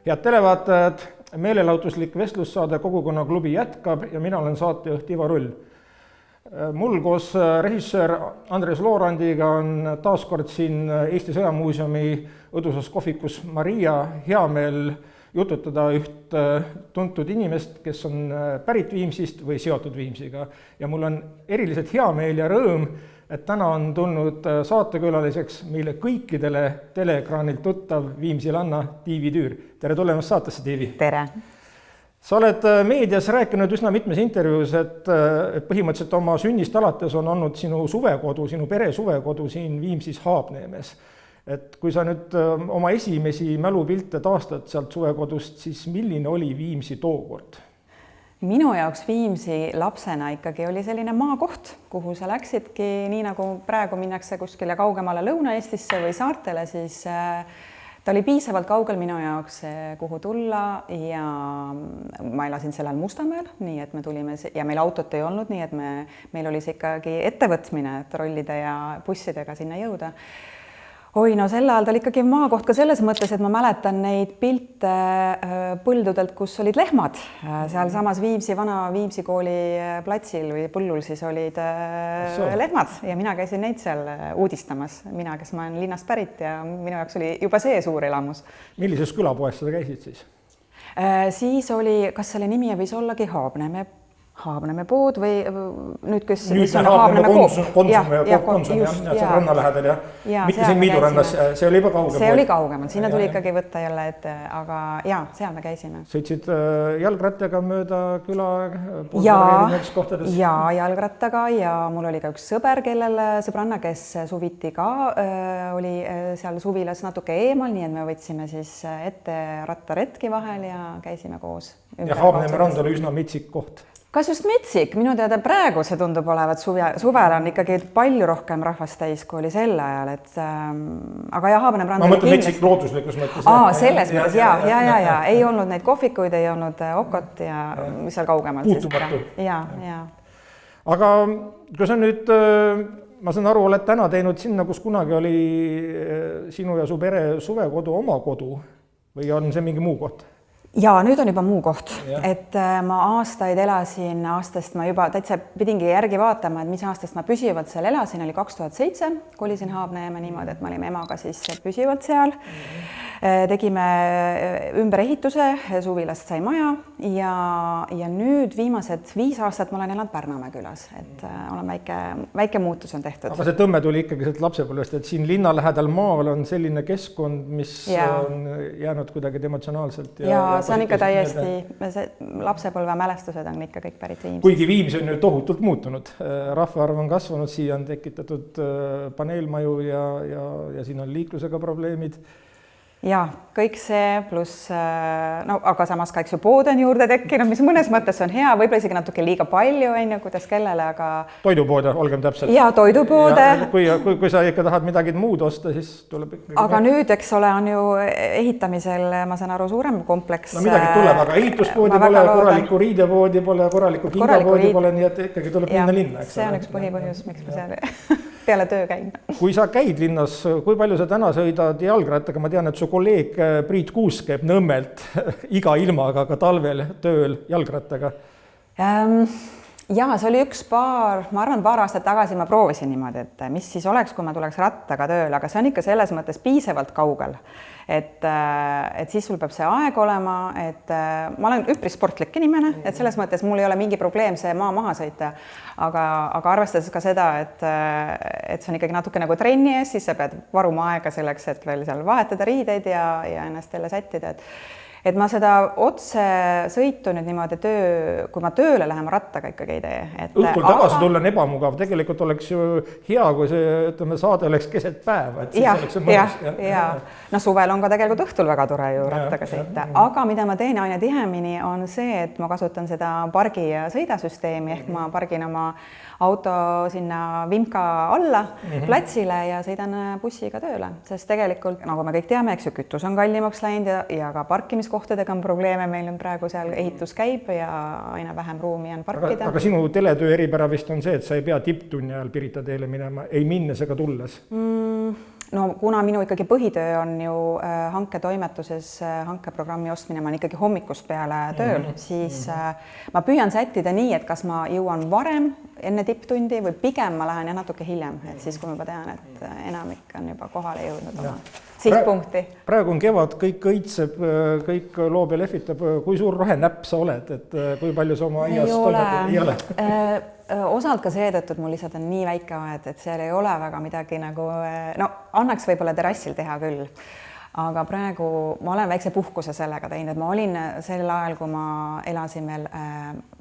Head televaatajad, meelelahutuslik vestlussaade Kogukonnaklubi jätkab ja mina olen saatejuht Ivo Rull. Mul koos režissöör Andres Loorandiga on taaskord siin Eesti Sõjamuuseumi õdusas kohvikus Maria hea meel jututada üht tuntud inimest, kes on pärit Viimsist või seotud Viimsiga. Ja mul on eriliselt hea meel ja rõõm, et täna on tulnud saatekülaliseks meile kõikidele teleekraanilt tuttav Viimsilanna Tiivi Tüür. Tere tulemast saatesse, Tiivi! Tere! Sa oled meedias rääkinud üsna mitmes intervjuus, et põhimõtteliselt oma sünnist alates on olnud sinu suvekodu, sinu pere suvekodu siin Viimsis Haabneemes. Et kui sa nüüd oma esimesi mälupilte taastad sealt suvekodust, siis milline oli Viimsi tookord? Minu jaoks Viimsi lapsena ikkagi oli selline maakoht, kuhu sa läksidki, nii nagu praegu minnakse kuskile kaugemale Lõuna-Eestisse või saartele, siis ta oli piisavalt kaugel minu jaoks, kuhu tulla ja ma elasin sellel Mustamäel, nii et me tulime ja meil autot ei olnud, nii et meil oli see ikkagi ettevõtmine, et rollide ja bussidega sinna jõuda. Oi, no sel ajal ta oli ikkagi maakoht ka selles mõttes, et ma mäletan neid pilte põldudelt, kus olid lehmad. Seal samas vana Viimsi kooli platsil või põllul siis olid lehmad ja mina käisin neid seal uudistamas. Mina, kes ma olen linnast pärit ja minu jaoks oli juba see suur elamus. Millises külapoes sa käisid siis? Siis oli, kas selle nimi võis ollagi Haabneeme pood või nüüd, kes on Haabneeme Konsum ja see ranna lähedal ja mitte siin Miidurannas, see oli juba kaugemal. See oli kaugemal, sinna tuli ikkagi võtta jälle, aga seal me käisime. Sõitsid jalgrattaga mööda küla? Ja jalgrattaga ja mul oli ka üks sõbranna, kes suviti ka, oli seal suvilas natuke eemal, nii et me võtsime siis ette rattaretki vahel ja käisime koos. Ja Haabneeme rand oli üsna metsik koht. Kas just metsik? Minu teada praegu see tundub olevat suvel on ikkagi palju rohkem rahvast täis, kui oli sel ajal, et aga Haabneeme rand ma mõtlen metsik looduslikus mõttes. Selles mõttes, ja. Ei olnud neid kohvikuid, ei olnud okot ja mis seal kaugemalt. Puutumatu. Ja. Aga kui sa nüüd, ma saan aru, oled täna teinud sinna, kus kunagi oli sinu ja su pere suvekodu oma kodu või on see mingi muu koht? Ja nüüd on juba muu koht, et ma aastaid elasin, ma juba täitsa pidingi järgi vaatama, et mis aastast ma püsivalt seal elasin, oli 2007, kolisin Haabneeme niimoodi, et me olime emaga siis püsivalt seal. Tegime ümberehituse, suvilast sai maja ja nüüd viimased 5 aastat ma olen elanud Pärnamäe külas, et olen väike muutus on tehtud. Aga see tõmme tuli ikkagi sealt lapsepõlvest, et siin linna lähedal maal on selline keskkond, mis on jäänud kuidagi emotsionaalselt. Ja see on ikka täiesti, lapsepõlve mälestused on ikka kõik pärit Viimsist. Kuigi Viimsi on nüüd tohutult muutunud. Rahvaarv on kasvanud, siia on tekitatud paneelmaju ja siin on liiklusega probleemid. Ja kõik see pluss, aga samas ka pood on juurde tekkinud, mis mõnes mõttes on hea, võib-olla isegi natuke liiga palju, kuidas kellele, aga... Toidupoode, olgem täpselt. Ja toidupoode. Kui sa ikka tahad midagi muud osta, siis tuleb ikkagi... Aga nüüd, eks ole, on ju ehitamisel, ma saan aru, suurem kompleks. No midagi tuleb, aga ehituspoodi pole, korralikku riidepoodi pole, korralikku kingapoodi pole, nii et ikkagi tuleb minna linna. See on üks põhipõhjus, miks ma seal peale töö käin. Kui sa käid linnas, kui palju sa täna sõidad jalgrattaga? Ma tean, et su kolleeg Priit Kuus käib Nõmmelt iga ilmaga ka talvel tööl jalgrattaga. Ja see oli ma arvan, paar aastat tagasi ma proovisin niimoodi, et mis siis oleks, kui ma tuleks rattaga tööl, aga see on ikka selles mõttes piisavalt kaugel. Et siis sul peab see aeg olema, et ma olen üpris sportlik inimene, et selles mõttes mul ei ole mingi probleem see maa maha sõita, aga arvestades ka seda, et see on ikkagi natuke nagu trenni ees, siis sa pead varuma aega selleks, et veel seal vahetada riideid ja ennast jälle sättida, et ma seda otse sõitu nüüd niimoodi kui ma tööle lähen, ma rattaga ikkagi ei tee. Õhtul tagasi tulla on ebamugav, tegelikult oleks ju hea, kui see saade oleks keset päeva. Ja. No suvel on ka tegelikult õhtul väga tore ju rattaga sõita, aga mida ma teen aina tihemini on see, et ma kasutan seda pargi- ja sõidasüsteemi, ehk ma pargin oma auto sinna Vimka alla platsile ja sõidan bussiga tööle, sest tegelikult, nagu me kõik teame, eks ju, kütus on kallimaks läinud ja ka parkimiskohtadega on probleeme, meil on praegu seal ehitus käib ja aina vähem ruumi on parkida. Aga sinu teletöö eripära vist on see, et sa ei pea tipptunni ajal Pirita teele minema, ei minnes ega tulles? No kuna minu ikkagi põhitöö on ju hanketoimetuses hankeprogrammi ostmine, ma olen ikkagi hommikust peale tööl, siis ma püüan sättida nii, et kas ma jõuan varem enne tipptundi või pigem ma lähen ja natuke hiljem, et siis kui ma juba tean, et enamik on juba kohale jõudnud oma sihtpunkti. Praegu on kevad, kõik õitseb, kõik loob ja lehvitab. Kui suur rohenäpp sa oled, et kui palju sa oma aias toimetad? Ei ole. Osalt ka seetõttu, et mul lihtsalt on nii väike aed, et seal ei ole väga midagi nagu, no annaks võib-olla terrassil teha küll, aga praegu ma olen väikse puhkuse sellega teinud, et ma olin sel ajal, kui ma elasin veel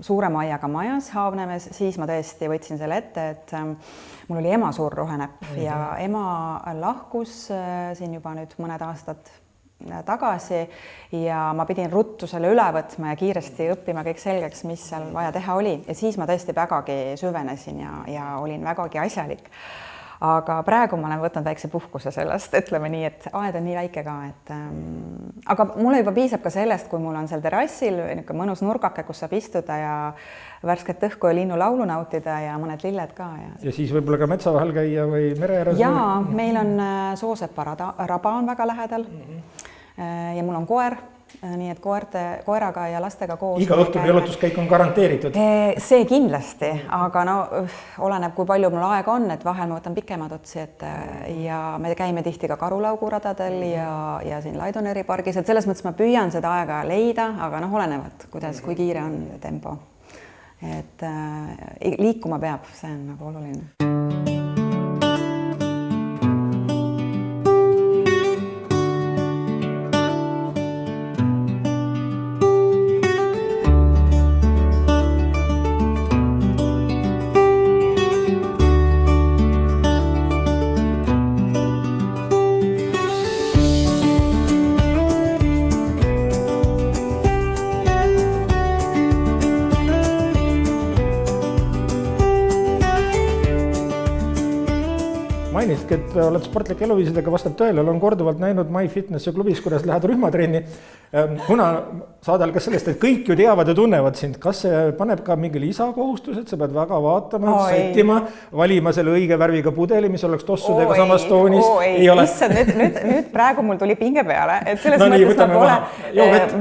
suurema aiaga majas Haavnemes, siis ma tõesti võtsin selle ette, et mul oli ema suur rohenäpp ja ema lahkus siin juba nüüd mõned aastad tagasi ja ma pidin ruttu selle üle võtma ja kiiresti õppima kõik selgeks, mis seal vaja teha oli ja siis ma tõesti vägagi süvenesin ja olin vägagi asjalik. Aga praegu ma olen võtnud väikse puhkuse sellest, ütleme nii, et aed on nii väike ka, et aga mulle juba piisab ka sellest, kui mul on seal terrassil mõnus nurgake, kus saab istuda ja värsket õhku ja linnu laulu nautida ja mõned lilled ka. Ja siis võib-olla ka metsa vahel käia või mere ääres? Jaa, meil on Soosepa raba on väga lähedal ja mul on koer, nii et koeraga ja lastega koos. Iga õhtul jalutuskäik on garanteeritud? See kindlasti, aga no oleneb, kui palju mul aega on, et vahel ma võtan pikemad otsi, et ja me käime tihti ka Karulauguradadel ja siin Laidoneri pargis, et selles mõttes ma püüan seda aega leida, aga noh, olenevalt, kui kiire on tempo. Et liikuma peab, see on nagu oluline. Mainiski, et oled sportlik eluviisidega, vastab tõele, olen korduvalt näinud MyFitnessi klubis, kuidas lähed rühmatrenni. Kuna saad algas sellest, et kõik ju teavad ja tunnevad sind, kas see paneb ka mingi lisakohustus, et sa pead väga vaatama, sättima, valima selle õige värviga pudeli, mis oleks tossudega samas toonis? Ei ole. Issand, nüüd praegu mul tuli pinge peale, et selles mõttes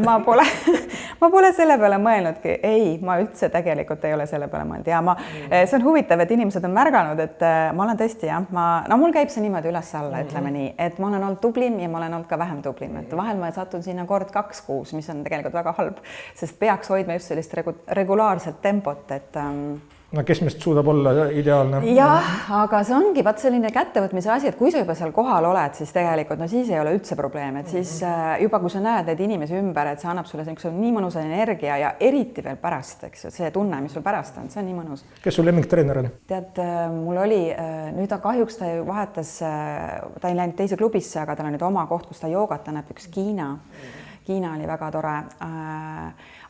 ma pole selle peale mõelnudki. Ei, ma üldse tegelikult ei ole selle peale mõelnud ja see on huvitav, et inimesed on märganud, et ma olen tõesti mul käib see niimoodi üles-alla, ütleme nii, et ma olen olnud tublim ja ma olen olnud ka vähem tublim, et vahel ma satun sinna kord 2 kuus, mis on tegelikult väga halb, sest peaks hoidma just sellist regulaarset tempot, et no kes meist suudab olla ideaalne? Jah, aga see ongi selline kättevõtmise asi, et kui sa juba seal kohal oled, siis tegelikult siis ei ole üldse probleem, et siis juba kui sa näed neid inimesi ümber, et see annab sulle nii mõnusa energia ja eriti veel pärast, eks ju, see tunne, mis sul pärast on, see on nii mõnus. Kes sul lemmiktreener on? Tead, mul oli, nüüd kahjuks ta vahetas, ta ei läinud teise klubisse, aga tal on nüüd oma koht, kus ta joogat annab, üks Kiina oli väga tore.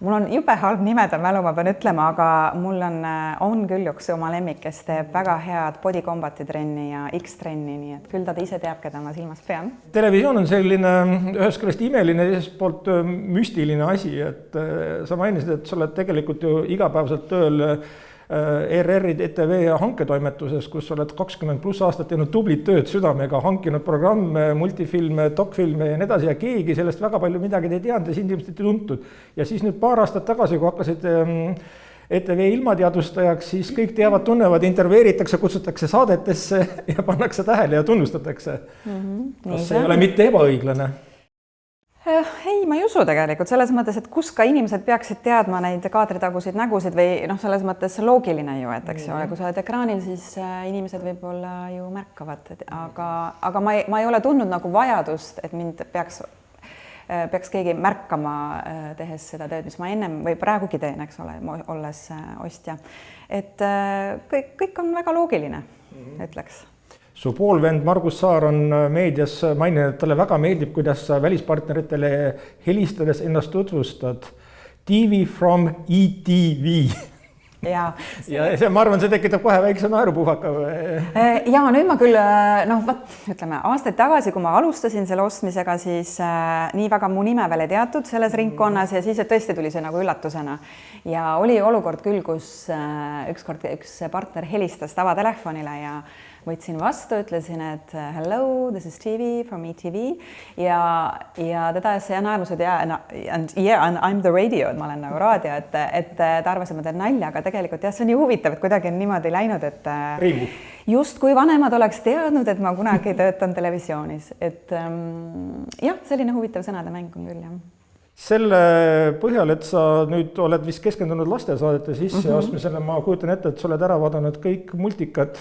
Mul on jube halb nimeda mälu, ma pean ütlema, aga mul on küll üks oma lemmik, kes teeb väga head body combati trenni ja X-trenni, nii et küll ta ise teab, keda ma silmas pean. Televisioon on selline ühest küljest imeline, teisest poolt müstiline asi, et sa mainisid, et sa oled tegelikult ju igapäevaselt tööl ERR-i, ETV ja hanketoimetuses, kus oled 20+ aastat teinud tublit tööd südamega, hankinud programme, multifilme, dokfilme ja nii edasi ja keegi sellest väga palju midagi ei teadnud ja sind ilmselt ei tuntud. Ja siis nüüd paar aastat tagasi, kui hakkasid ETV ilmateadustajaks, siis kõik teavad, tunnevad, intervjueeritakse, kutsutakse saadetesse ja pannakse tähele ja tunnustatakse. Kas see ei ole mitte ebaõiglane? Ei, ma ei usu tegelikult selles mõttes, et kus ka inimesed peaksid teadma neid kaadritagusid nägusid või selles mõttes loogiline ju, et eks ole, kui sa oled ekraanil, siis inimesed võib-olla ju märkavad, aga ma ei ole tundnud nagu vajadust, et mind peaks keegi märkama tehes seda tööd, mis ma ennem või praegugi teen, eks ole, olles ostja. Et kõik on väga loogiline, ütleks. Su poolvend Margus Saar on meedias maininud, et talle väga meeldib, kuidas sa välispartneritele helistades ennast tutvustad. TV from ETV. ja see, ma arvan, see tekitab kohe väikse naerupuhaka. Ja nüüd ma küll, ütleme, aastaid tagasi, kui ma alustasin selle ostmisega, siis nii väga mu nime veel ei teatud selles ringkonnas ja siis tõesti tuli see nagu üllatusena. Ja oli olukord küll, kus üks partner helistas tavatelefonile ja võtsin vastu, ütlesin, et hello, this is TV from ETV ja teda see naermus, et I'm the radio, et ma olen nagu raadio, et ta arvas, et ma teen nalja, aga tegelikult jah, see on nii huvitav, et kuidagi on niimoodi läinud, et just kui vanemad oleks teadnud, et ma kunagi töötan televisioonis, et jah, selline huvitav sõnademäng on küll, jah. Selle põhjal, et sa nüüd oled vist keskendunud lastesaadete sisseostmisele, ma kujutan ette, et sa oled ära vaadanud kõik multikad,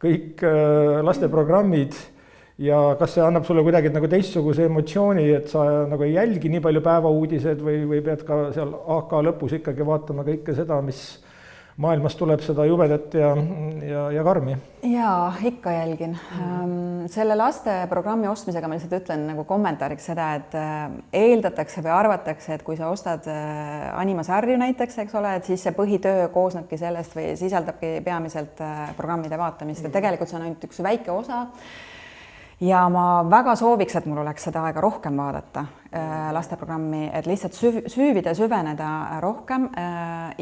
kõik lasteprogrammid ja kas see annab sulle kuidagi nagu teistsuguse emotsiooni, et sa nagu ei jälgi nii palju päevauudised või pead ka seal AK lõpus ikkagi vaatama kõike seda, mis maailmas tuleb, seda jubedat ja karmi? Jaa, ikka jälgin. Selle lasteprogrammi ostmisega ma lihtsalt ütlen nagu kommentaariks seda, et eeldatakse või arvatakse, et kui sa ostad animasarju näiteks, eks ole, et siis see põhitöö koosnebki sellest või sisaldabki peamiselt programmide vaatamist ja tegelikult see on ainult üks väike osa. Ja ma väga sooviks, et mul oleks seda aega rohkem vaadata lasteprogrammi, et lihtsalt süüvida, süveneda rohkem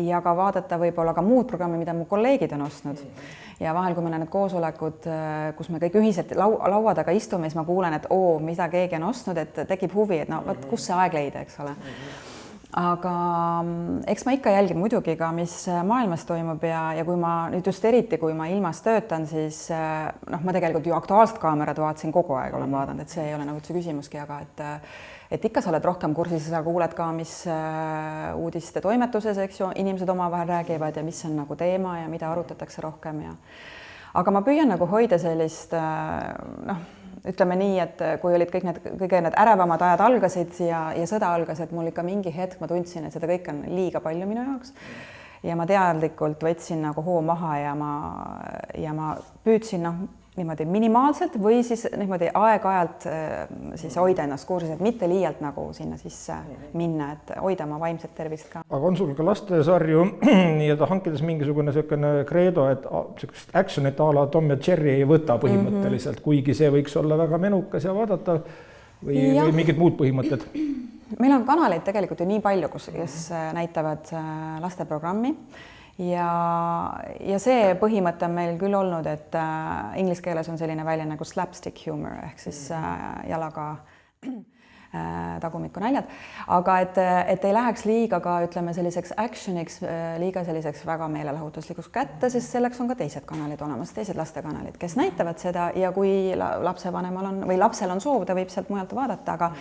ja ka vaadata võib-olla ka muud programmi, mida mu kolleegid on ostnud. Ja vahel, kui meil on need koosolekud, kus me kõik ühiselt laua taga istume, siis ma kuulen, et mida keegi on ostnud, et tekib huvi, et no võt, kus see aeg leida, eks ole. Aga eks ma ikka jälgin muidugi ka, mis maailmas toimub ja kui ma nüüd just eriti, kui ma ilmas töötan, siis ma tegelikult ju Aktuaalset kaamerad vaatasin kogu aeg, olen vaadanud, et see ei ole nagu üldse küsimuski, aga et ikka sa oled rohkem kursis ja sa kuuled ka, mis uudiste toimetuses, eks ju, inimesed omavahel räägivad ja mis on nagu teema ja mida arutatakse rohkem aga ma püüan nagu hoida sellist ütleme nii, et kui olid kõik need ärevamad ajad algasid ja sõda algas, et mul ikka mingi hetk ma tundsin, et seda kõik on liiga palju minu jaoks. Ja ma teadlikult võtsin nagu hoo maha ja ma püüdsin niimoodi minimaalselt või siis niimoodi aeg-ajalt siis hoida ennast kursis, et mitte liialt nagu sinna sisse minna, et hoida oma vaimset tervist ka. Aga on sul ka lastesarju nii-öelda hankides mingisugune selline kreedo, et sellist actionit a la Tom ja Jerry ei võta põhimõtteliselt, kuigi see võiks olla väga menukas ja vaadata või mingid muud põhimõtted? Meil on kanaleid tegelikult ju nii palju, kes näitavad lasteprogrammi. Ja see põhimõte on meil küll olnud, et inglise keeles on selline välja nagu slapstick humor ehk siis jalaga tagumiku naljad, aga et ei läheks liiga ka ütleme selliseks actioniks, liiga selliseks väga meelelahutuslikuks kätte, sest selleks on ka teised kanalid olemas, teised lastekanalid, kes näitavad seda ja kui lapsevanemal on või lapsel on soov, ta võib sealt mujalt vaadata, aga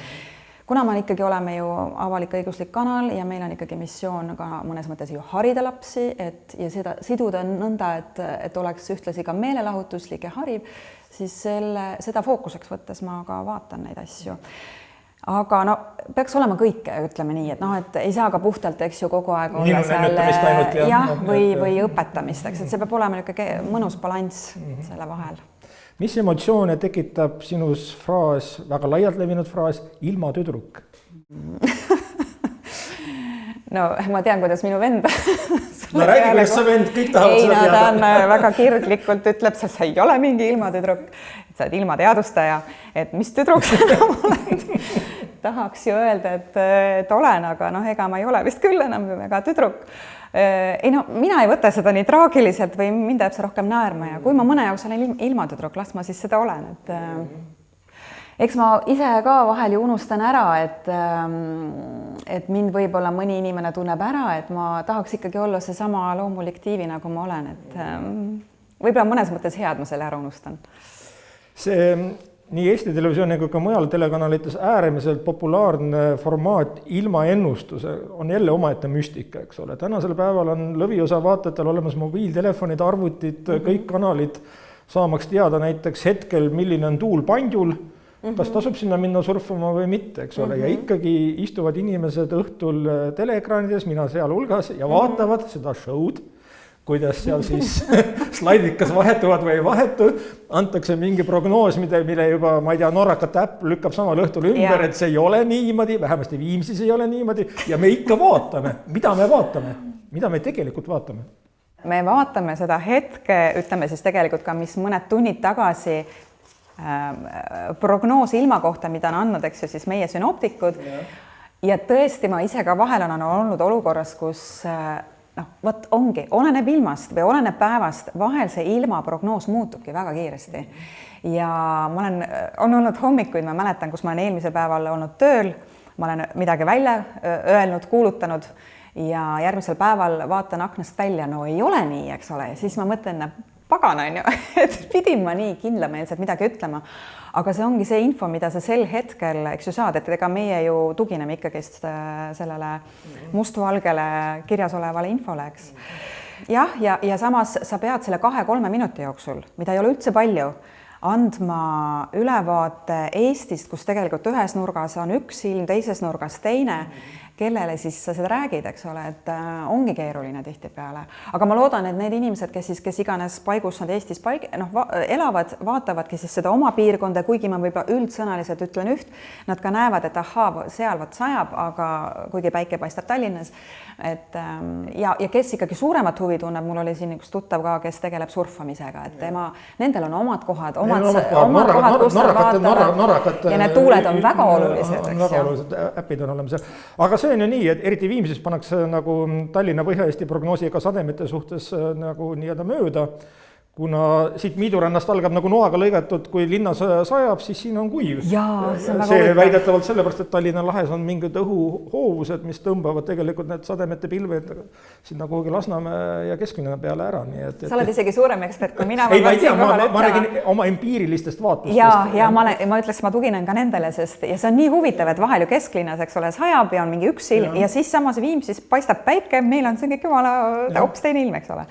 kuna me ikkagi oleme ju avalik-õiguslik kanal ja meil on ikkagi missioon ka mõnes mõttes ju harida lapsi ja seda siduda nõnda, et oleks ühtlasi ka meelelahutuslik ja hariv, siis seda fookuseks võttes ma ka vaatan neid asju. Aga peaks olema kõike, ütleme nii, et ei saa ka puhtalt, eks ju, kogu aeg olla seal või õpetamist, et see peab olema mõnus balanss selle vahel. Mis emotsioone tekitab sinus fraas, väga laialt levinud fraas, ilma tüdruk? No ma tean, kuidas minu vend. No räägi, kuidas sa vend, kõik tahavad seda teada. Ta on väga kirglikult, ütleb, sa ei ole mingi ilmatüdruk, sa oled ilmateadustaja, et mis tüdruk sa oled. Tahaks ju öelda, et olen, aga ega ma ei ole vist küll enam väga tüdruk. Mina ei võta seda nii traagiliselt või mind jääb see rohkem naerma ja kui ma mõne jaoks olen ilmatüdruk, las ma siis seda olen. Eks ma ise ka vahel ju unustan ära, et mind võib-olla mõni inimene tunneb ära, et ma tahaks ikkagi olla see sama loomulik tiivi, nagu ma olen. Et võib-olla mõnes mõttes head ma selle ära unustan. See nii Eesti Televisiooni kui ka mujal telekanalites äärmiselt populaarne formaat ilma ennustuse on jälle omaette müstika, eks ole. Tänasel päeval on lõviosa vaatajatel olemas mobiiltelefonid, arvutid, kõik kanalid saamaks teada näiteks hetkel, milline on tuul pandjul, kas tasub sinna minna surfama või mitte, eks ole. Ja ikkagi istuvad inimesed õhtul teleekraanides, mina seal hulgas ja vaatavad seda show'd, kuidas seal siis slaidid kas vahetuvad või ei vahetu, antakse mingi prognoos, mille juba, ma ei tea, Norrakate äpp lükkab samal õhtul ümber, et see ei ole niimoodi, vähemasti Viimsis ei ole niimoodi ja me ikka vaatame, mida me vaatame, mida me tegelikult vaatame. me vaatame seda hetke, ütleme siis tegelikult ka, mis mõned tunnid tagasi prognoos ilma kohta, mida on andnud, eks ju, siis meie sünoptikud. Ja tõesti, ma ise ka vahel on olnud olukorras, kus vot ongi, oleneb ilmast või oleneb päevast, vahel see ilmaprognoos muutubki väga kiiresti. Ja ma on olnud hommikuid, ma mäletan, kus ma olen eelmisel päeval olnud tööl, ma olen midagi välja öelnud, kuulutanud ja järgmisel päeval vaatan aknast välja, no ei ole nii, eks ole, ja siis ma mõtlen, pagan on ju, et pidin ma nii kindlameelselt midagi ütlema. Aga see ongi see info, mida sa sel hetkel, eks ju saad, et ega meie ju tugineme ikkagist sellele mustvalgele kirjas olevale infole, eks. Jah, ja samas sa pead selle 2-3 minuti jooksul, mida ei ole üldse palju, andma ülevaate Eestist, kus tegelikult ühes nurgas on üks ilm, teises nurgas teine, kellele siis sa seda räägid, eks ole, et ongi keeruline tihtipeale. Aga ma loodan, et need inimesed, kes iganes paigus nad Eestis elavad, vaatavadki siis seda oma piirkonda, kuigi ma võib-olla üldsõnaliselt ütlen üht, nad ka näevad, et ahaa, seal vot sajab, aga kuigi päike paistab Tallinnas. Ja kes ikkagi suuremat huvi tunneb, mul oli siin üks tuttav ka, kes tegeleb surfamisega, et nendel on omad kohad, kus nad vaatavad ja need tuuled on väga olulised. Väga olulised äpid on olemas. Aga see on ju nii, et eriti Viimsis pannakse nagu Tallinna Põhja-Eesti prognoosiga sademete suhtes nagu nii-öelda mööda, kuna siit Miidurannast algab nagu noaga lõigatud, kui linnas sajab, siis siin on kuiv. See väidetavalt sellepärast, et Tallinna lahes on mingid õhuhoovused, mis tõmbavad tegelikult need sademete pilved sinna kuhugi Lasnamäe ja Kesklinna peale ära. Sa oled isegi suurem ekspert kui mina. Ei, ma ei tea, ma räägin oma empiirilistest vaatlustest. Ja ma ütleks, ma tuginen ka nendele, sest ja see on nii huvitav, et vahel ju Kesklinnas, eks ole, sajab ja on mingi üks ilm ja siis samas Viimsis paistab päike, meil on see kõik jumala hoopis teine ilm, eks ole.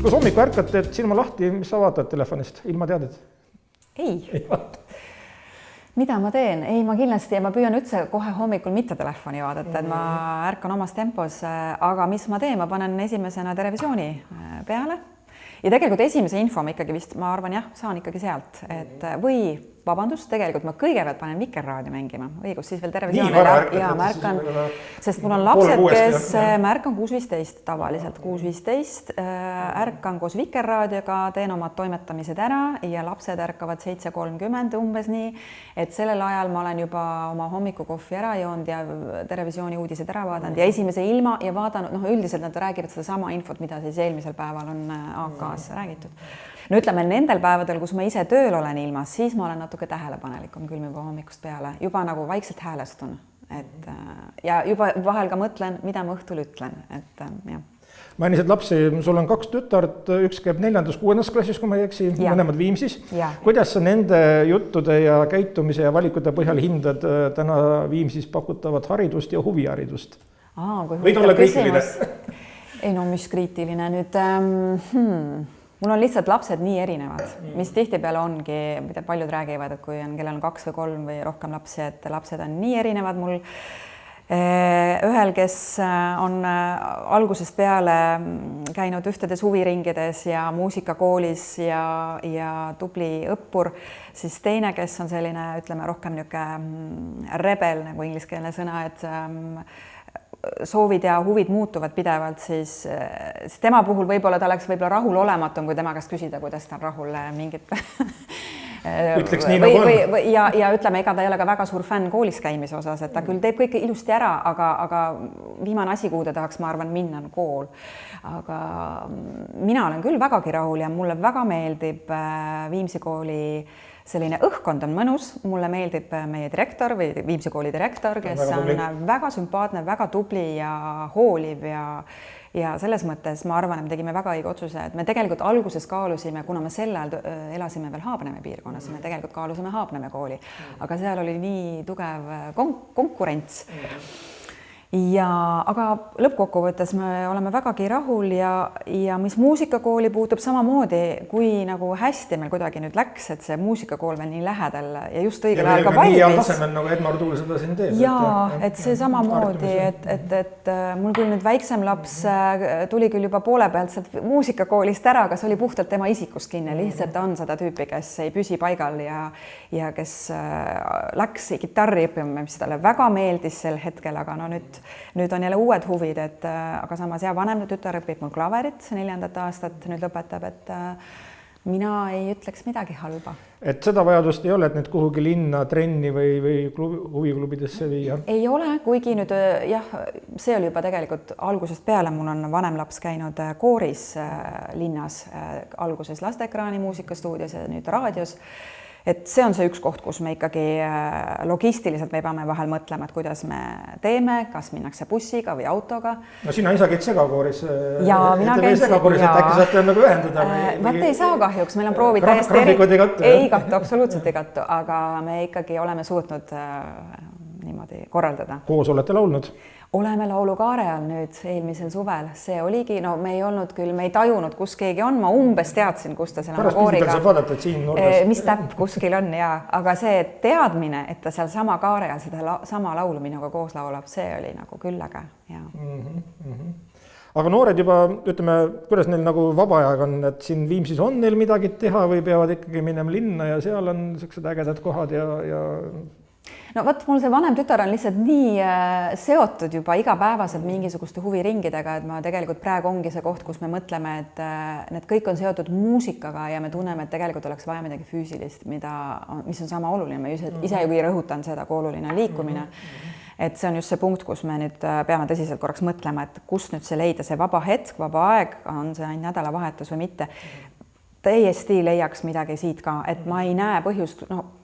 Kus hommikul ärkate, et silma lahti, mis sa vaatad telefonist, ilma teaded? Ei vaata. Mida ma teen? Ei, ma kindlasti, ma püüan üldse kohe hommikul mitte telefoni vaadata, et ma ärkan omas tempos, aga mis ma teen? Ma panen esimesena televisiooni peale ja tegelikult esimese info ma ikkagi vist, ma arvan jah, saan ikkagi sealt, et või vabandust, tegelikult ma kõigepealt panen Vikerraadio mängima, õigus, siis veel televisioonile ja ma ärkan, sest mul on lapsed, kes ma ärkan 6.15 tavaliselt, 6.15 ärkan koos Vikerraadioga, teen omad toimetamised ära ja lapsed ärkavad 7.30 umbes nii, et sellel ajal ma olen juba oma hommikukohvi ära joonud ja televisiooni uudised ära vaadanud ja esimese ilma ja vaadanud, üldiselt nad räägivad seda sama infot, mida siis eelmisel päeval on AK-s räägitud. No ütleme, nendel päevadel, kus ma ise tööl olen ilmas, siis ma olen natuke tähelepanelikum küll juba hommikust peale, juba nagu vaikselt häälestun, ja juba vahel ka mõtlen, mida ma õhtul ütlen, et jah. Mainisid lapsi, sul on 2 tütart, üks käib 4.-6. klassis, kui ma ei eksi, mõlemad Viimsis. Kuidas sa nende juttude ja käitumise ja valikute põhjal hindad täna Viimsis pakutavat haridust ja huviharidust? Võid olla kriitiline? Ei no, mis kriitiline nüüd? Mul on lihtsalt lapsed nii erinevad, mis tihtipeale ongi, mida paljud räägivad, et kui on, kellel on 2 või 3 või rohkem lapsi, et lapsed on nii erinevad mul. Ühel, kes on algusest peale käinud ühtedes huviringides ja muusikakoolis ja tubli õppur, siis teine, kes on selline, ütleme, rohkem niisugune rebel, nagu ingliskeelne sõna, et soovid ja huvid muutuvad pidevalt, siis tema puhul võib-olla ta oleks rahul olematum, kui tema käest küsida, kuidas ta on rahul mingit ütleks nii nagu on. Ja ütleme, ega ta ei ole ka väga suur fänn koolis käimise osas, et ta küll teeb kõike ilusti ära, aga viimane asi, kuhu ta tahaks, ma arvan, minna on kool. Aga mina olen küll vägagi rahul ja mulle väga meeldib Viimsi kooli selline õhkkond on mõnus, mulle meeldib meie direktor või Viimsi kooli direktor, kes on väga sümpaatne, väga tubli ja hooliv ja selles mõttes ma arvan, et me tegime väga õige otsuse, et me tegelikult alguses kaalusime, kuna me sel ajal elasime veel Haapneme piirkonnas, me tegelikult kaalusime Haapneme kooli, aga seal oli nii tugev konkurents. Aga lõppkokkuvõttes me oleme vägagi rahul ja mis muusikakooli puutub samamoodi, kui nagu hästi meil kuidagi nüüd läks, et see muusikakool veel nii lähedal ja just õigel ajal ka valmis. Ja tasemel nagu Edmar Tuul seda siin teeb. Et see samamoodi, et mul küll nüüd väiksem laps tuli küll juba poole pealt sealt muusikakoolist ära, aga see oli puhtalt tema isikust kinni, lihtsalt on seda tüüpi, kes ei püsi paigal ja kes läks kitarri õppima, mis talle väga meeldis sel hetkel, aga no nüüd on jälle uued huvid, aga samas vanem tütar õpib mul klaverit 4. aastat, nüüd lõpetab, et mina ei ütleks midagi halba. Et seda vajadust ei ole, et need kuhugi linna, trenni või huviklubidesse viia? Ei ole, kuigi nüüd see oli juba tegelikult algusest peale, mul on vanem laps käinud kooris linnas, alguses lasteekraani muusikastuudios ja nüüd raadios. Et see on see üks koht, kus me ikkagi logistiliselt me peame vahel mõtlema, et kuidas me teeme, kas minnakse bussiga või autoga. No sina isa käid segakooris. Ja mina käin segakooris, et äkki saate nagu ühendada. Vaat ei saa kahjuks, meil on proovid täiesti ei kattu, absoluutselt ei kattu, aga me ikkagi oleme suutnud niimoodi korraldada. Koos olete laulnud? Oleme laulukaare all nüüd eelmisel suvel, see oligi, no me ei olnud küll, me ei tajunud, kus keegi on, ma umbes teadsin, kus ta selle kooriga, vaadata, et siin nurgas. Mis täpp kuskil on aga see teadmine, et ta seal sama kaare all seda sama laulu minuga koos laulab, see oli nagu küll äge. Aga noored juba, ütleme, kuidas neil nagu vaba aeg on, et siin Viimsis on neil midagi teha või peavad ikkagi minema linna ja seal on sellised ägedad kohad ja no võt, mul see vanem tütar on lihtsalt nii seotud juba igapäevaselt mingisuguste huviringidega, et ma tegelikult praegu ongi see koht, kus me mõtleme, et need kõik on seotud muusikaga ja me tunneme, et tegelikult oleks vaja midagi füüsilist, mis on sama oluline. Ma ise ju rõhutan seda, kui oluline on liikumine. Et see on just see punkt, kus me nüüd peame tõsiselt korraks mõtlema, et kust nüüd see leida, see vaba hetk, vaba aeg, on see ainult nädalavahetus või mitte. Täiesti leiaks midagi siit ka, et ma ei näe põhjust,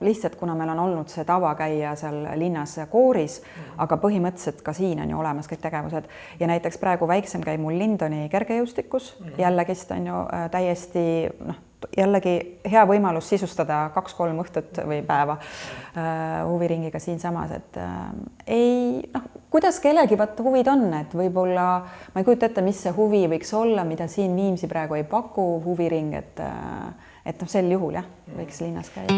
lihtsalt kuna meil on olnud see tava käia seal linnas kooris, aga põhimõtteliselt ka siin on ju olemas kõik tegevused ja näiteks praegu väiksem käib mul Lindoni kergejõustikus, jällegist on ju täiesti jällegi hea võimalus sisustada 2-3 õhtut või päeva huviringiga siinsamas, et kuidas kellegi huvid on, et võib-olla ma ei kujuta ette, mis see huvi võiks olla, mida siin Viimsi praegu ei paku huviring, et sel juhul võiks linnas käia.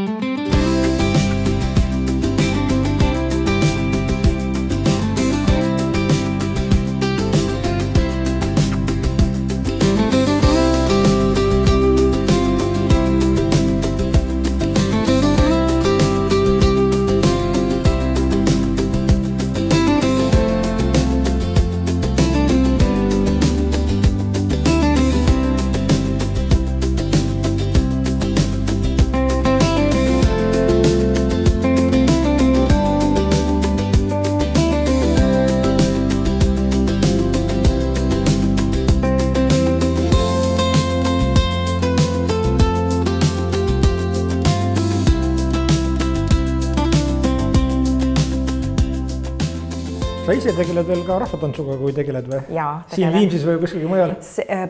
Sa ise tegeled veel ka rahvatantsuga, kui tegeled või? Jaa. Siin Viimsis või kuskilgi mujal?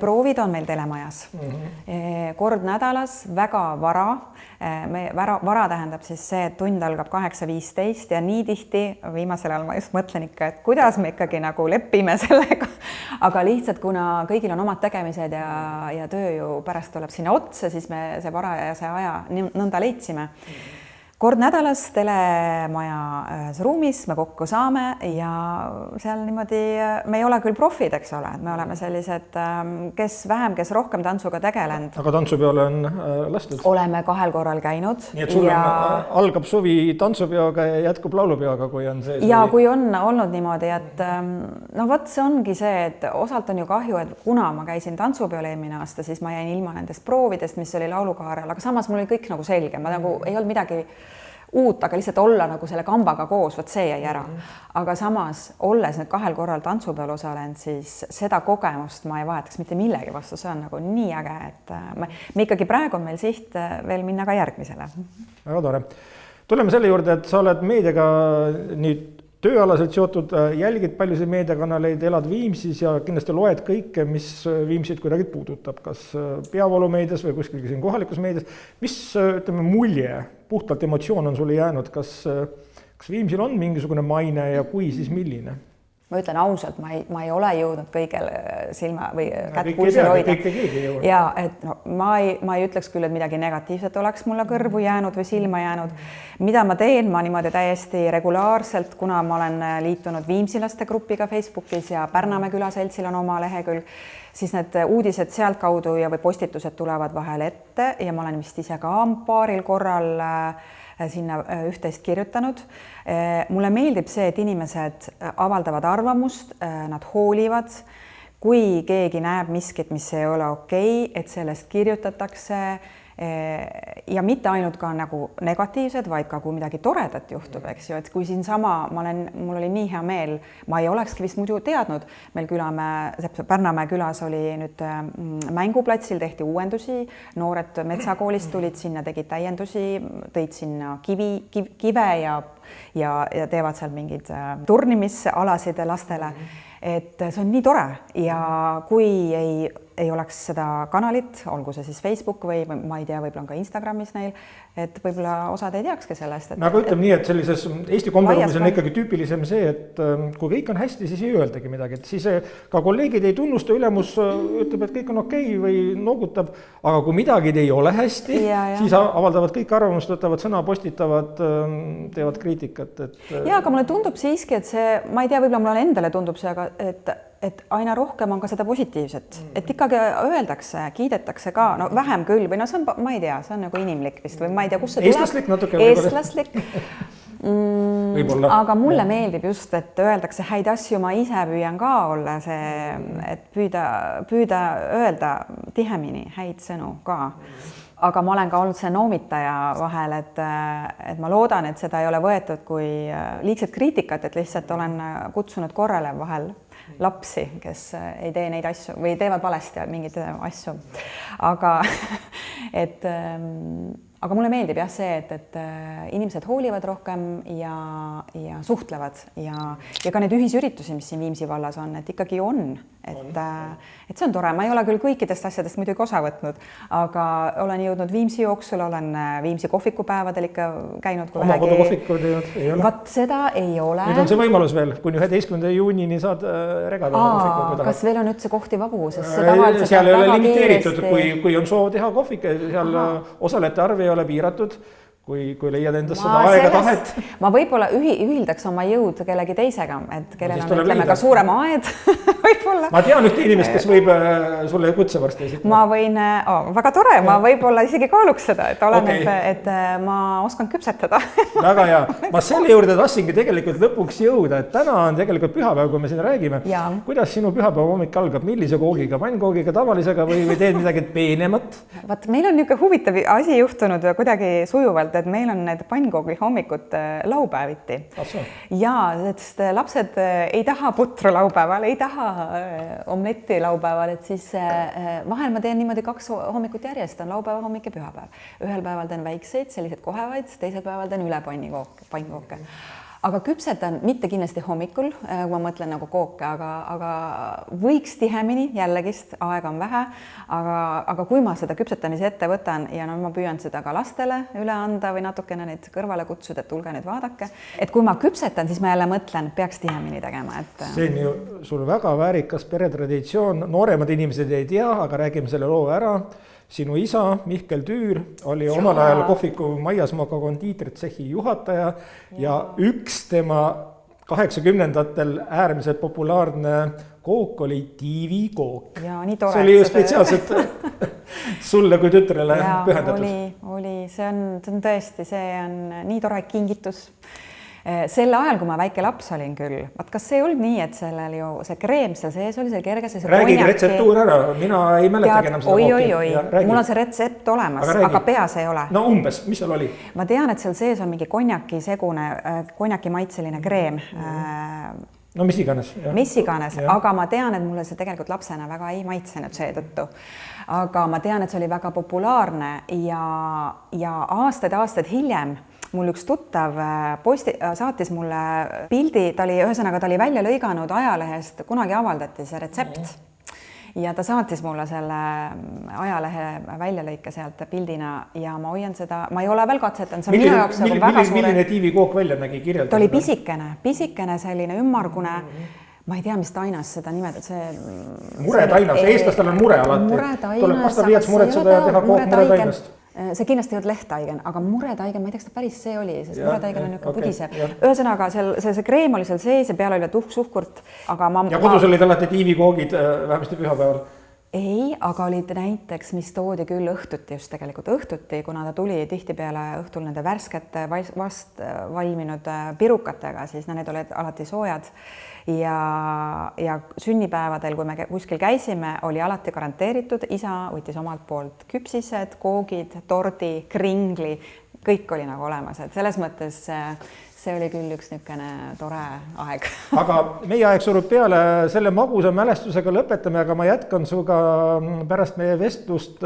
Proovid on meil telemajas. Kord nädalas, väga vara. Vara tähendab siis see, et tund algab 8:15 ja nii tihti viimasel ajal ma just mõtlen ikka, et kuidas me ikkagi nagu lepime sellega. Aga lihtsalt, kuna kõigil on omad tegemised ja töö ju pärast tuleb sinna otsa, siis me see vara ja see aja nõnda leidsime. Kord nädalas telemaja ühes ruumis me kokku saame ja seal niimoodi, me ei ole küll profid, eks ole, et me oleme sellised, kes vähem, kes rohkem tantsuga tegelenud. Aga tantsupeole on lastud? Oleme 2 korral käinud. Nii et sul algab suvi tantsupeoga ja jätkub laulupeoga, kui on see? Ja kui on olnud niimoodi, et võt see ongi see, et osalt on ju kahju, et kuna ma käisin tantsupeol eelmine aasta, siis ma jäin ilma nendest proovidest, mis oli laulukaarel, aga samas mul oli kõik nagu selge, ma nagu ei olnud midagi uut, aga lihtsalt olla nagu selle kambaga koos, võt see jäi ära. Aga samas, olles need 2 korral tantsupeol osalenud, siis seda kogemust ma ei vahetaks mitte millegi vastu, see on nagu nii äge, et me ikkagi praegu on meil siht veel minna ka järgmisele. Väga tore. Tuleme selle juurde, et sa oled meediaga nüüd tööalaselt seotud, jälgid paljusid meediakanaleid, elad Viimsis ja kindlasti loed kõike, mis Viimsit kuidagi puudutab, kas peavoolumeedias või kuskil siin kohalikus meedias. Mis, ütleme, mulje, puhtalt emotsioon on sulle jäänud, kas Viimsil on mingisugune maine ja kui, siis milline? ma ütlen ausalt, ma ei ole jõudnud kõigel silma või kätt pulsil hoida. Ja et no, ma ei ütleks küll, et midagi negatiivset oleks mulle kõrvu jäänud või silma jäänud. Mida ma teen, ma niimoodi täiesti regulaarselt, kuna ma olen liitunud Viimsilaste grupiga Facebookis ja Pärnamäe külaseltsil on oma lehekülg, siis need uudised sealt kaudu ja või postitused tulevad vahel ette ja ma olen vist ise ka paaril korral sinna üht-teist kirjutanud. Mulle meeldib see, et inimesed avaldavad arvamust, nad hoolivad, kui keegi näeb miskit, mis ei ole okei, et sellest kirjutatakse ja mitte ainult ka nagu negatiivsed, vaid ka kui midagi toredat juhtub, eks ju, et kui siinsama mul oli nii hea meel, ma ei olekski vist muidu teadnud, meil Pärnamäe külas oli nüüd mänguplatsil, tehti uuendusi, noored metsakoolist tulid sinna, tegid täiendusi, tõid sinna kive ja teevad seal mingeid turnimisalasid lastele. Et see on nii tore ja kui ei oleks seda kanalit, olgu see siis Facebook või ma ei tea, võib-olla on ka Instagramis neil, et võib-olla osad ei teakski sellest. Aga ütleme nii, et sellises Eesti komberuumis on ikkagi tüüpilisem see, et kui kõik on hästi, siis ei öeldagi midagi, et siis ka kolleegid ei tunnusta, ülemus ütleb, et kõik on okei või noogutab, aga kui midagi ei ole hästi, siis avaldavad kõik arvamust, võtavad sõna, postitavad, teevad kriitikat. Ja, aga mulle tundub siiski, et see, ma ei tea, võib-olla mulle endale tundub see, aga et aina rohkem on ka seda positiivset, et ikkagi öeldakse, kiidetakse ka, no vähem küll või no see on, ma ei tea, see on nagu inimlik vist või ma ei tea, kus see Eestlaslik natuke. Eestlaslik. Aga mulle meeldib just, et öeldakse häid asju, ma ise püüan ka olla see, et püüda öelda tihemini häid sõnu ka. Aga ma olen ka olnud see noomitaja vahel, et ma loodan, et seda ei ole võetud kui liigset kriitikat, et lihtsalt olen kutsunud korrale vahel lapsi, kes ei tee neid asju või teevad valesti mingeid asju. Aga mulle meeldib jah see, et inimesed hoolivad rohkem ja suhtlevad ja ka need ühisüritusi, mis siin Viimsi vallas on, et ikkagi on. Et see on tore, ma ei ole küll kõikidest asjadest muidugi osa võtnud, aga olen jõudnud Viimsi jooksul, olen Viimsi kohvikupäevadel ikka käinud. Oma kodukohvikud ei ole? Vaat seda ei ole. Nüüd on see võimalus veel, kuni 11. juunini saad regada oma kohvikuga. Kas veel on üldse kohti vabu? Seal ei ole limiteeritud, kui on soov teha kohvike, seal osalejate arv ei ole piiratud. Kui leiad endast seda aega tahet. Ma võib-olla ühildaks oma jõud kellegi teisega, et kellel on ütleme ka suurem aed võib-olla. Ma tean ühte inimest, kes võib sulle kutse varsti esitada. Ma võin, väga tore, ma võib-olla isegi kaaluks seda, et oleneb, et ma oskan küpsetada. Väga hea. Ma selle juurde tahtsingi tegelikult lõpuks jõuda, et täna on tegelikult pühapäev, kui me siin räägime. Kuidas sinu pühapäeva hommik algab? Millise koogiga? Pannkoogiga, tavalisega või teed midagi peenemat? Vaat meil on niisugune huvitav asi juhtunud kuidagi sujuvalt, et meil on need pannkoogi hommikud laupäeviti. Ja sest lapsed ei taha putru laupäeval, ei taha omletti laupäeval, et siis vahel ma teen niimoodi 2 hommikut järjest, on laupäeva hommik ja pühapäev. Ühel päeval teen väikseid, sellised kohevaid, teisel päeval teen üle pannkooke. Aga küpsetan mitte kindlasti hommikul, kui ma mõtlen nagu kooke, aga võiks tihemini, jällegist, aega on vähe, aga kui ma seda küpsetamise ette võtan ja ma püüan seda ka lastele üle anda või natukene neid kõrvale kutsuda, et tulge nüüd vaadake. Et kui ma küpsetan, siis ma jälle mõtlen, peaks tihemini tegema. See on ju sul väga väärikas peretraditsioon, nooremad inimesed ei tea, aga räägime selle loo ära. Sinu isa, Mihkel Tüür, oli omal ajal kohviku Maiasmooka kondiitritsehi juhataja ja üks tema 80-ndatel äärmiselt populaarne kook oli tiivikook. See oli ju spetsiaalselt sulle kui tütrele pühendatud. Oli, see on tõesti, see on nii tore kingitus. Selle ajal, kui ma väike laps olin küll, kas see ei olnud nii, et sellel ju see kreem seal sees oli, see kerge, see räägigi retseptuur ära, mina ei mäletagi enam seda kooki. Mul on see retsept olemas, aga peas ei ole. No umbes, mis seal oli? Ma tean, et seal sees on mingi konjaki maitseline kreem. No mis iganes. Mis iganes, aga ma tean, et mulle see tegelikult lapsena väga ei maitsenud seetõttu. Aga ma tean, et see oli väga populaarne ja aastaid hiljem mul üks tuttav saatis mulle pildi, ta oli välja lõiganud ajalehest, kunagi avaldati see retsept ja ta saatis mulle selle ajalehe väljalõike sealt pildina ja ma hoian seda, ma ei ole veel katsetanud, see on minu jaoks väga suure. Milline tiivikook välja nägi kirjeldada? Ta oli pisikene selline ümmargune. ma ei tea, mis tainas seda nimetad, see... Muretainas, eestlastel on mure alati. Tuleb pastaviiets muretseda ja teha kook muretainast. See kindlasti ei olnud lehtaigen, aga muretaigen, ma ei tea, kas ta päris see oli, sest muretaigen on niisugune pudisev. Ühesõnaga, see kreem oli seal sees ja peale oli tuhk-suhkurt, aga ja kodus olid alati tiivikoogid vähemasti pühapäeval? Ei, aga olid näiteks, mis toodi küll õhtuti, just tegelikult õhtuti, kuna ta tuli tihtipeale õhtul nende värskete vast valminud pirukatega, siis need olid alati soojad. Ja sünnipäevadel, kui me kuskil käisime, oli alati garanteeritud, isa võttis omalt poolt küpsised, koogid, tordi, kringli, kõik oli nagu olemas, et selles mõttes see oli küll üks niisugune tore aeg. Aga meie aeg surub peale, selle magusa mälestusega lõpetame, aga ma jätkan suga pärast meie vestlust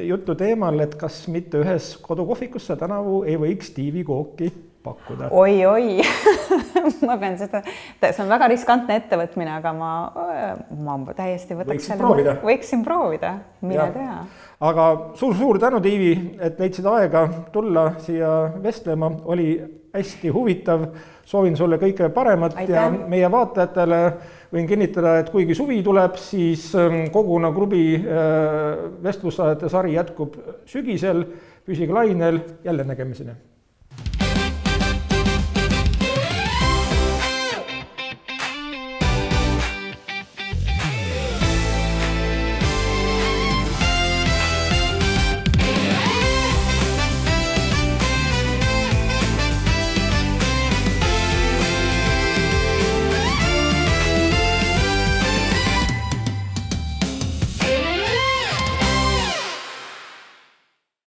juttu teemal, et kas mitte ühes kodukohvikusse tänavu ei võiks tiivikooki pakkuda. Oi. Ma pean seda, see on väga riskantne ettevõtmine, aga ma täiesti võiksin proovida, mine tea. Aga suur tänu, Tiivi, et leidsid aega tulla siia vestlema, oli hästi huvitav, soovin sulle kõike paremat. Aitäh. Ja meie vaatajatele võin kinnitada, et kuigi suvi tuleb, siis Koguna klubi vestlussaadete sari jätkub sügisel, püsige lainel, jälle nägemiseni.